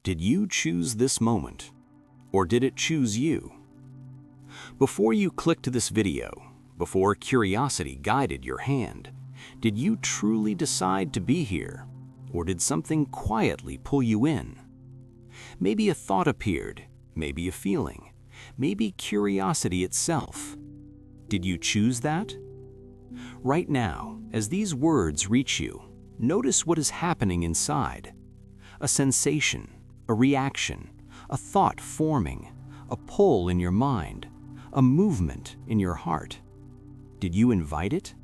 Did you choose this moment? Or did it choose you? Before you clicked this video, before curiosity guided your hand, did you truly decide to be here? Or did something quietly pull you in? Maybe a thought appeared, maybe a feeling, maybe curiosity itself. Did you choose that? Right now, as these words reach you, notice what is happening inside. A sensation, a reaction, a thought forming, a pull in your mind, a movement in your heart. Did you invite it,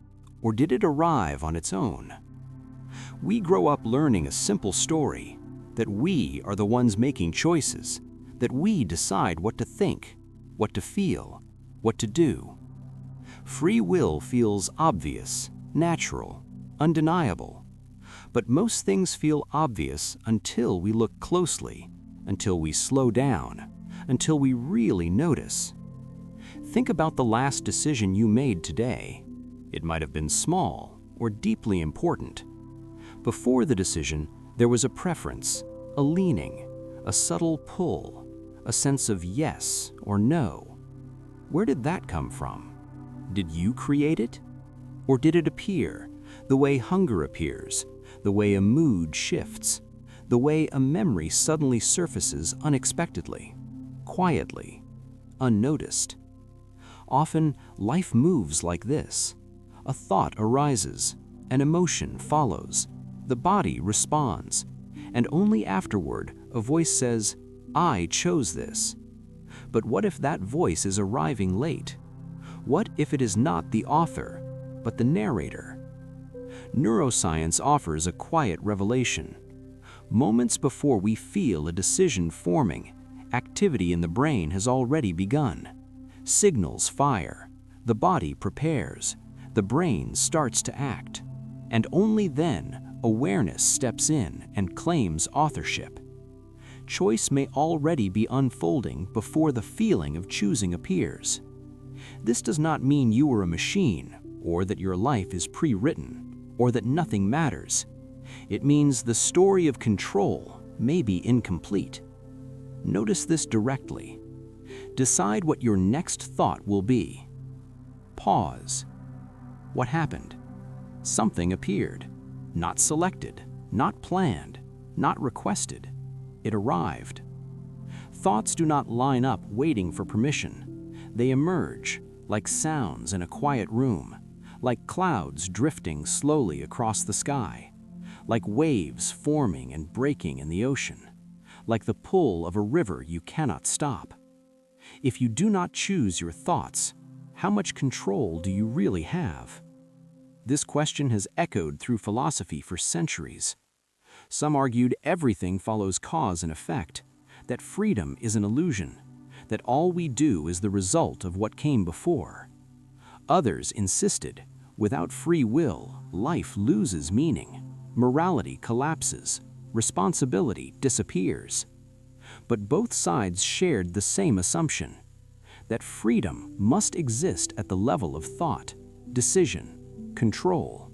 or did it arrive on its own? We grow up learning a simple story, that we are the ones making choices, that we decide what to think, what to feel, what to do. Free will feels obvious, natural, undeniable. But most things feel obvious until we look closely, until we slow down, until we really notice. Think about the last decision you made today. It might have been small or deeply important. Before the decision, there was a preference, a leaning, a subtle pull, a sense of yes or no. Where did that come from? Did you create it? Or did it appear, the way hunger appears, the way a mood shifts, the way a memory suddenly surfaces unexpectedly, quietly, unnoticed? Often, life moves like this. A thought arises, an emotion follows, the body responds, and only afterward a voice says, "I chose this." But what if that voice is arriving late? What if it is not the author, but the narrator? Neuroscience offers a quiet revelation. Moments before we feel a decision forming, activity in the brain has already begun. Signals fire, the body prepares, the brain starts to act, and only then awareness steps in and claims authorship. Choice may already be unfolding before the feeling of choosing appears. This does not mean you are a machine, or that your life is pre-written, or that nothing matters. It means the story of control may be incomplete. Notice this directly. Decide what your next thought will be. Pause. What happened? Something appeared. Not selected, not planned, not requested. It arrived. Thoughts do not line up waiting for permission. They emerge, like sounds in a quiet room, like clouds drifting slowly across the sky, like waves forming and breaking in the ocean, like the pull of a river you cannot stop. If you do not choose your thoughts, how much control do you really have? This question has echoed through philosophy for centuries. Some argued everything follows cause and effect, that freedom is an illusion, that all we do is the result of what came before. Others insisted, without free will, life loses meaning, morality collapses, responsibility disappears. But both sides shared the same assumption, that freedom must exist at the level of thought, decision, control.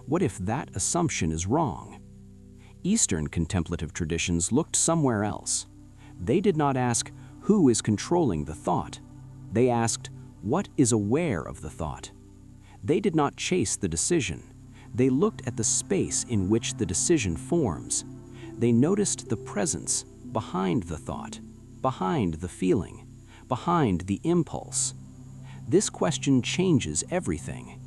What if that assumption is wrong? Eastern contemplative traditions looked somewhere else. They did not ask, who is controlling the thought? They asked, what is aware of the thought? They did not chase the decision. They looked at the space in which the decision forms. They noticed the presence behind the thought, behind the feeling, behind the impulse. This question changes everything.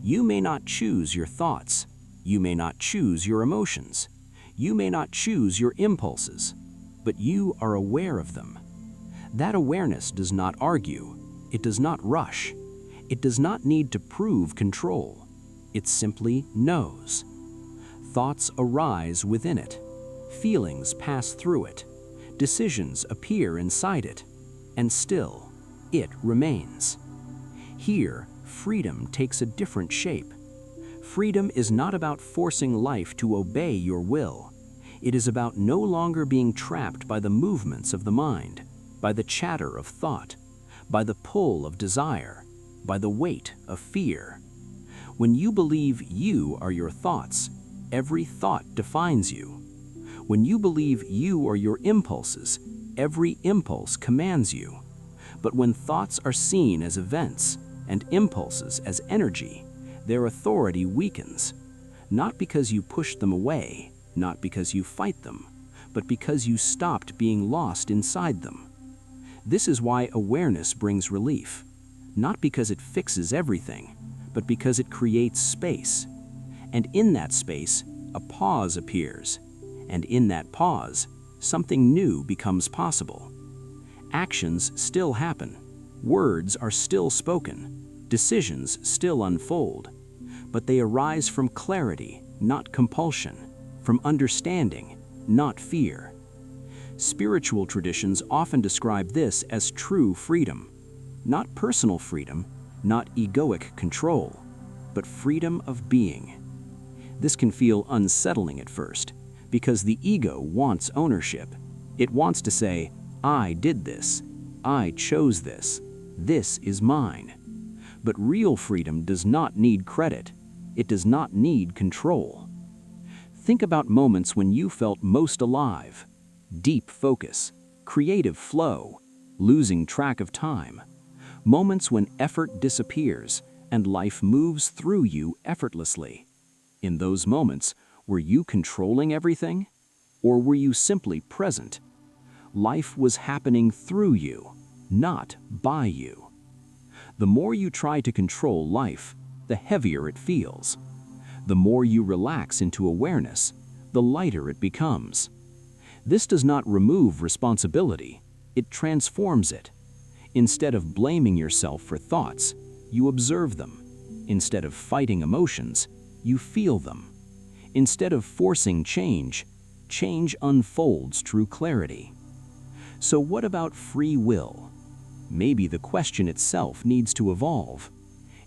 You may not choose your thoughts. You may not choose your emotions. You may not choose your impulses, but you are aware of them. That awareness does not argue. It does not rush. It does not need to prove control. It simply knows. Thoughts arise within it. Feelings pass through it. Decisions appear inside it. And still, it remains. Here, freedom takes a different shape. Freedom is not about forcing life to obey your will. It is about no longer being trapped by the movements of the mind, by the chatter of thought, by the pull of desire, by the weight of fear. When you believe you are your thoughts, every thought defines you. When you believe you are your impulses, every impulse commands you. But when thoughts are seen as events and impulses as energy, their authority weakens. Not because you pushed them away, not because you fight them, but because you stopped being lost inside them. This is why awareness brings relief. Not because it fixes everything, but because it creates space. And in that space, a pause appears. And in that pause, something new becomes possible. Actions still happen. Words are still spoken. Decisions still unfold. But they arise from clarity, not compulsion, from understanding, not fear. Spiritual traditions often describe this as true freedom. Not personal freedom, not egoic control, but freedom of being. This can feel unsettling at first, because the ego wants ownership. It wants to say, I did this, I chose this, this is mine. But real freedom does not need credit. It does not need control. Think about moments when you felt most alive. Deep focus, creative flow, losing track of time. Moments when effort disappears and life moves through you effortlessly. In those moments, were you controlling everything? Or were you simply present? Life was happening through you, not by you. The more you try to control life, the heavier it feels. The more you relax into awareness, the lighter it becomes. This does not remove responsibility, it transforms it. Instead of blaming yourself for thoughts, you observe them. Instead of fighting emotions, you feel them. Instead of forcing change, change unfolds through clarity. So what about free will? Maybe the question itself needs to evolve.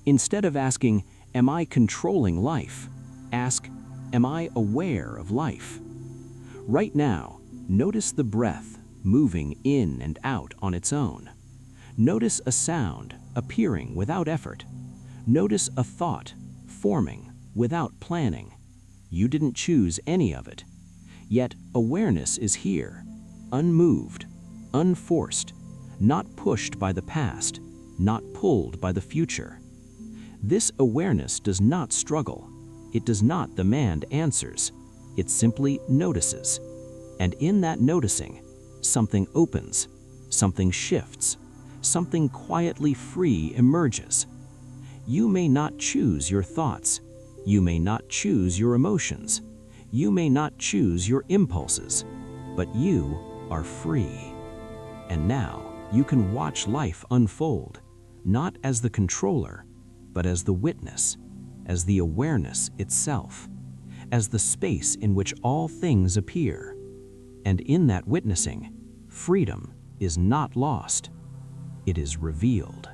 Instead of asking, am I controlling life? Ask, am I aware of life? Right now, notice the breath moving in and out on its own. Notice a sound appearing without effort. Notice a thought forming without planning. You didn't choose any of it. Yet awareness is here, unmoved, unforced, not pushed by the past, not pulled by the future. This awareness does not struggle. It does not demand answers. It simply notices. And in that noticing, something opens, something shifts, something quietly free emerges. You may not choose your thoughts. You may not choose your emotions. You may not choose your impulses, but you are free. And now you can watch life unfold, not as the controller, but as the witness, as the awareness itself, as the space in which all things appear. And in that witnessing, freedom is not lost, it is revealed.